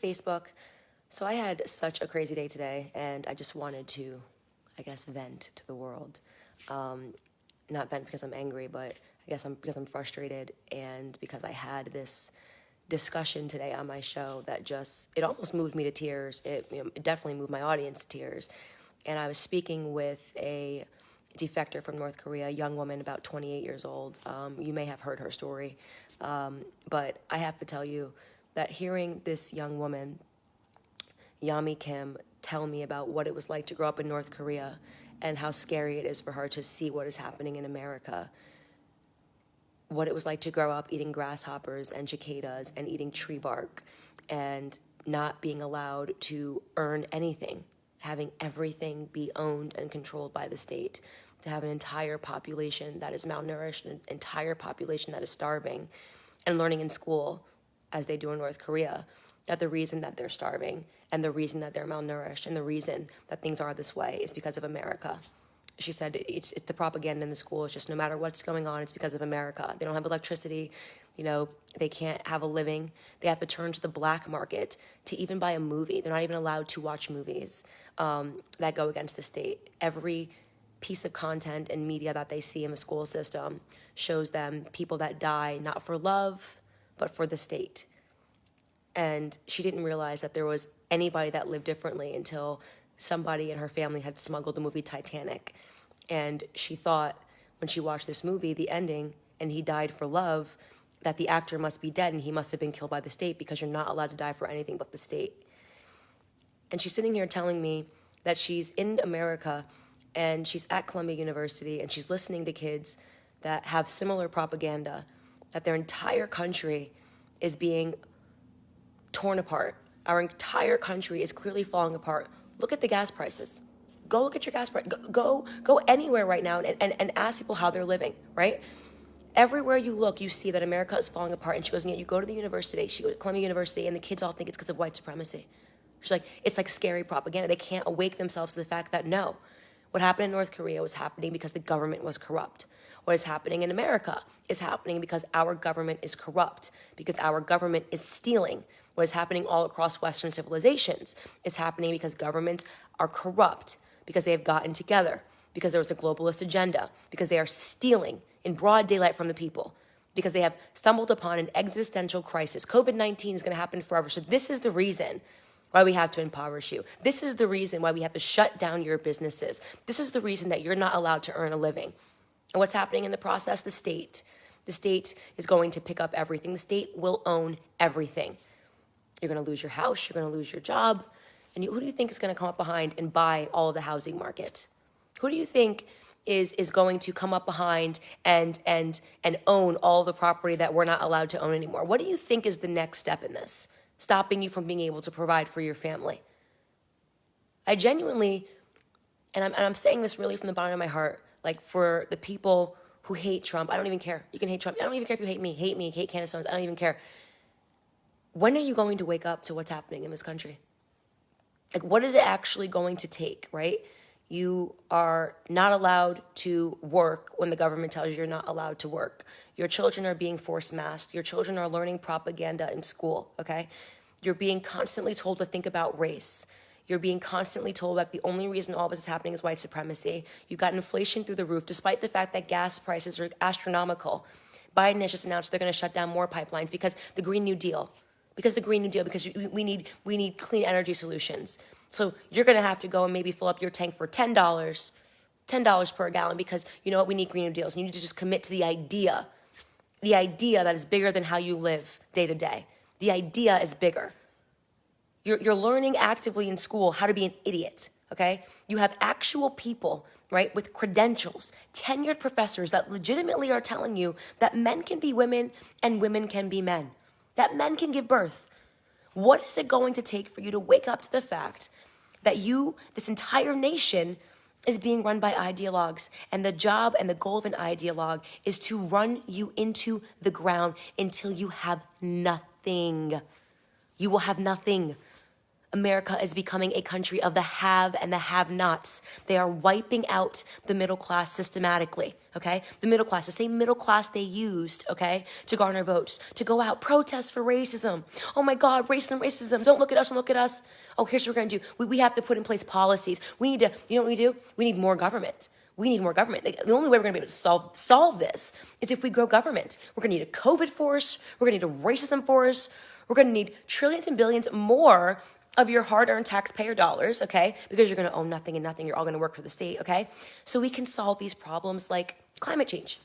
Hey, Facebook. So I had such a crazy day today, and I just wanted to, I guess, vent to the world. Not vent because I'm angry, but I guess because I'm frustrated, and because I had this discussion today on my show that it almost moved me to tears. It definitely moved my audience to tears. And I was speaking with a defector from North Korea, a young woman about 28 years old. You may have heard her story, but I have to tell you that hearing this young woman, Yami Kim, tell me about what it was like to grow up in North Korea and how scary it is for her to see what is happening in America, what it was like to grow up eating grasshoppers and cicadas and eating tree bark and not being allowed to earn anything, having everything be owned and controlled by the state, to have an entire population that is malnourished, an entire population that is starving, and learning in school, as they do in North Korea, that the reason that they're starving and the reason that they're malnourished and the reason that things are this way is because of America. She said it's the propaganda in the school. It's just no matter what's going on, it's because of America. They don't have electricity. They can't have a living. They have to turn to the black market to even buy a movie. They're not even allowed to watch movies that go against the state. Every piece of content and media that they see in the school system shows them people that die not for love, but for the state. And she didn't realize that there was anybody that lived differently until somebody in her family had smuggled the movie Titanic. And she thought, when she watched this movie, the ending, and he died for love, that the actor must be dead and he must have been killed by the state, because you're not allowed to die for anything but the state. And she's sitting here telling me that she's in America and she's at Columbia University and she's listening to kids that have similar propaganda, that their entire country is being torn apart. Our entire country is clearly falling apart. Look at the gas prices. Go look at your gas price. Go anywhere right now and ask people how they're living, right? Everywhere you look, you see that America is falling apart. And she goes, and yet you go to the university, she goes to Columbia University, and the kids all think it's because of white supremacy. She's like, it's like scary propaganda. They can't awake themselves to the fact that no, what happened in North Korea was happening because the government was corrupt. What is happening in America is happening because our government is corrupt, because our government is stealing. What is happening all across Western civilizations is happening because governments are corrupt, because they have gotten together, because there was a globalist agenda, because they are stealing in broad daylight from the people, because they have stumbled upon an existential crisis. COVID-19 is going to happen forever. So this is the reason why we have to impoverish you. This is the reason why we have to shut down your businesses. This is the reason that you're not allowed to earn a living. And what's happening in the process? The state. The state is going to pick up everything. The state will own everything. You're going to lose your house. You're going to lose your job. And who do you think is going to come up behind and buy all of the housing market? Who do you think is going to come up behind and own all the property that we're not allowed to own anymore? What do you think is the next step in this, stopping you from being able to provide for your family? I genuinely, and I'm saying this really from the bottom of my heart, like for the people who hate Trump, I don't even care. You can hate Trump. I don't even care if you hate me, hate Candace Owens. I don't even care. When are you going to wake up to what's happening in this country? Like, what is it actually going to take, right? You are not allowed to work when the government tells you you're not allowed to work. Your children are being force masked. Your children are learning propaganda in school, okay? You're being constantly told to think about race. You're being constantly told that the only reason all this is happening is white supremacy. You've got inflation through the roof, despite the fact that gas prices are astronomical. Biden has just announced they're going to shut down more pipelines because the Green New Deal. Because we need clean energy solutions. So you're going to have to go and maybe fill up your tank for $10 per gallon, because you know what, we need Green New Deals. And you need to just commit to the idea that is bigger than how you live day to day. The idea is bigger. You're learning actively in school how to be an idiot, okay? You have actual people, right, with credentials, tenured professors that legitimately are telling you that men can be women and women can be men, that men can give birth. What is it going to take for you to wake up to the fact that this entire nation, is being run by ideologues, and the job and the goal of an ideologue is to run you into the ground until you have nothing. You will have nothing. America is becoming a country of the have and the have-nots. They are wiping out the middle class systematically, okay? The middle class, the same middle class they used, okay, to garner votes, to go out, protest for racism. Oh my God, racism, racism, don't look at us, don't look at us. Oh, here's what we're gonna do. We have to put in place policies. We need to, you know what we do? We need more government. We need more government. The only way we're gonna be able to solve this is if we grow government. We're gonna need a COVID force, we're gonna need a racism force, we're gonna need trillions and billions more of your hard-earned taxpayer dollars, okay? Because you're gonna own nothing and nothing, you're all gonna work for the state, okay? So we can solve these problems like climate change.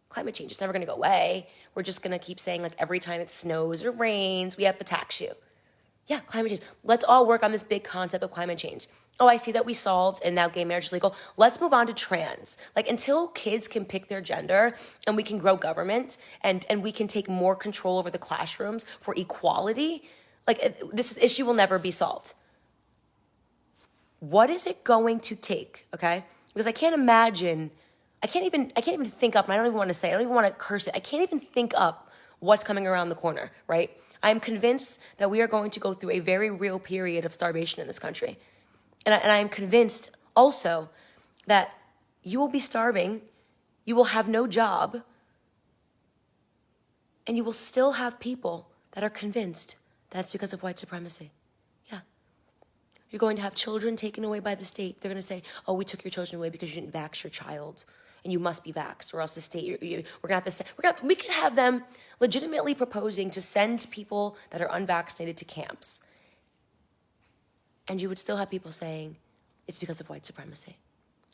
Climate change is never gonna go away. We're just gonna keep saying like every time it snows or rains, we have to tax you. Yeah, climate change. Let's all work on this big concept of climate change. Oh, I see that we solved and now gay marriage is legal. Let's move on to trans. Like until kids can pick their gender and we can grow government and we can take more control over the classrooms for equality, like this issue will never be solved. What is it going to take, okay? Because I can't imagine, I can't even think up, and I don't even want to say, I don't even want to curse it. I can't even think up what's coming around the corner, right? I'm convinced that we are going to go through a very real period of starvation in this country. And I am convinced also that you will be starving, you will have no job, and you will still have people that are convinced that it's because of white supremacy. Yeah. You're going to have children taken away by the state. They're going to say, oh, we took your children away because you didn't vax your child, and you must be vaxxed, or else the state, we're going to have to, we could have them legitimately proposing to send people that are unvaccinated to camps. And you would still have people saying, it's because of white supremacy.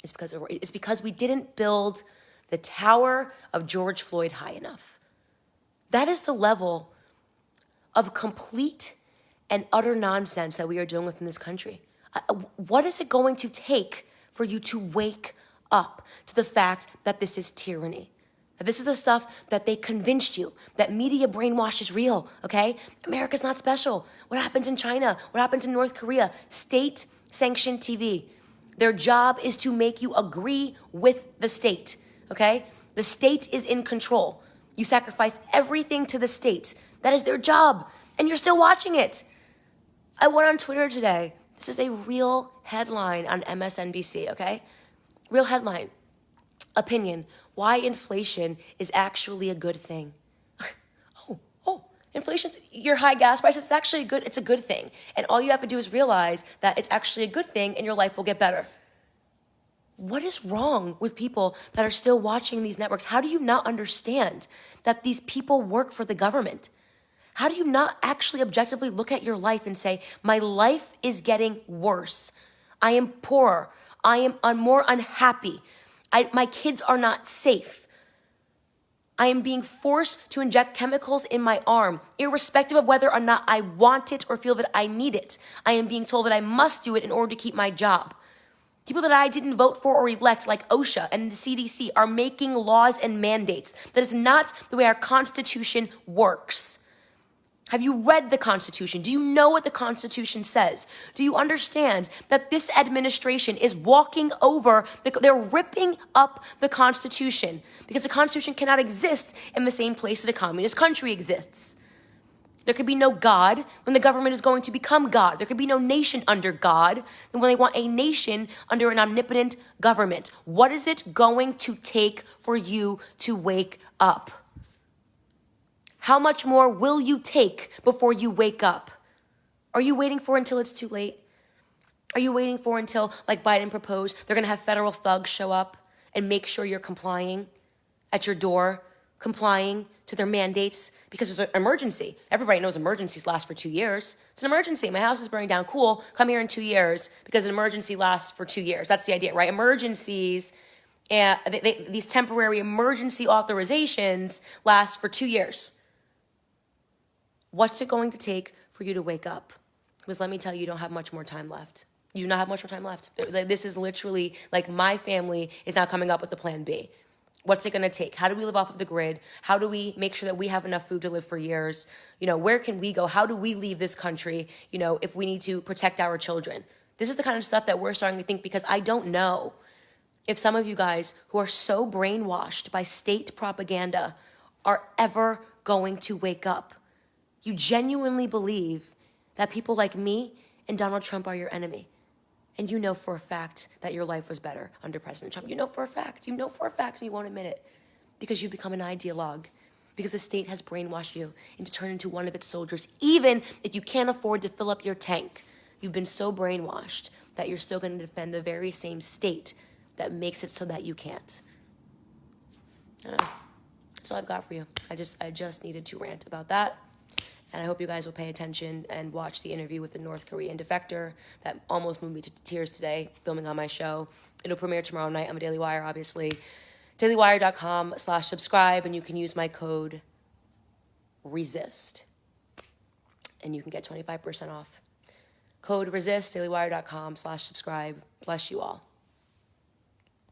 It's because we didn't build the Tower of George Floyd high enough. That is the level of complete and utter nonsense that we are dealing with in this country. What is it going to take for you to wake up to the fact that this is tyranny? That this is the stuff that they convinced you, that media brainwash is real, okay? America's not special. What happens in China? What happens in North Korea? State-sanctioned TV. Their job is to make you agree with the state, okay? The state is in control. You sacrifice everything to the state. That is their job, and you're still watching it. I went on Twitter today. This is a real headline on MSNBC, okay? Real headline. Opinion. Why inflation is actually a good thing. Inflation's your high gas prices, it's actually it's a good thing. And all you have to do is realize that it's actually a good thing and your life will get better. What is wrong with people that are still watching these networks? How do you not understand that these people work for the government? How do you not actually objectively look at your life and say, my life is getting worse. I am poorer. I am more unhappy. My kids are not safe. I am being forced to inject chemicals in my arm, irrespective of whether or not I want it or feel that I need it. I am being told that I must do it in order to keep my job. People that I didn't vote for or elect, like OSHA and the CDC, are making laws and mandates. That is not the way our Constitution works. Have you read the Constitution? Do you know what the Constitution says? Do you understand that this administration is walking over, they're ripping up the Constitution because the Constitution cannot exist in the same place that a communist country exists. There could be no God when the government is going to become God. There could be no nation under God when they want a nation under an omnipotent government. What is it going to take for you to wake up? How much more will you take before you wake up? Are you waiting for until it's too late? Are you waiting for until, like Biden proposed, they're going to have federal thugs show up and make sure you're complying at your door, complying to their mandates because there's an emergency? Everybody knows emergencies last for 2 years. It's an emergency. My house is burning down. Cool. Come here in 2 years because an emergency lasts for 2 years. That's the idea, right? Emergencies, and these temporary emergency authorizations last for 2 years. What's it going to take for you to wake up? Because let me tell you, you don't have much more time left. You do not have much more time left. This is literally like my family is now coming up with the plan B. What's it going to take? How do we live off of the grid? How do we make sure that we have enough food to live for years? Where can we go? How do we leave this country, if we need to protect our children? This is the kind of stuff that we're starting to think, because I don't know if some of you guys who are so brainwashed by state propaganda are ever going to wake up. You genuinely believe that people like me and Donald Trump are your enemy. And you know for a fact that your life was better under President Trump. You know for a fact, and you won't admit it. Because you've become an ideologue. Because the state has brainwashed you into turning into one of its soldiers. Even if you can't afford to fill up your tank, you've been so brainwashed that you're still going to defend the very same state that makes it so that you can't. That's all I've got for you. I just needed to rant about that. And I hope you guys will pay attention and watch the interview with the North Korean defector that almost moved me to tears today, filming on my show. It'll premiere tomorrow night on the Daily Wire, obviously. dailywire.com/subscribe, and you can use my code RESIST. And you can get 25% off. Code RESIST, dailywire.com/subscribe. Bless you all.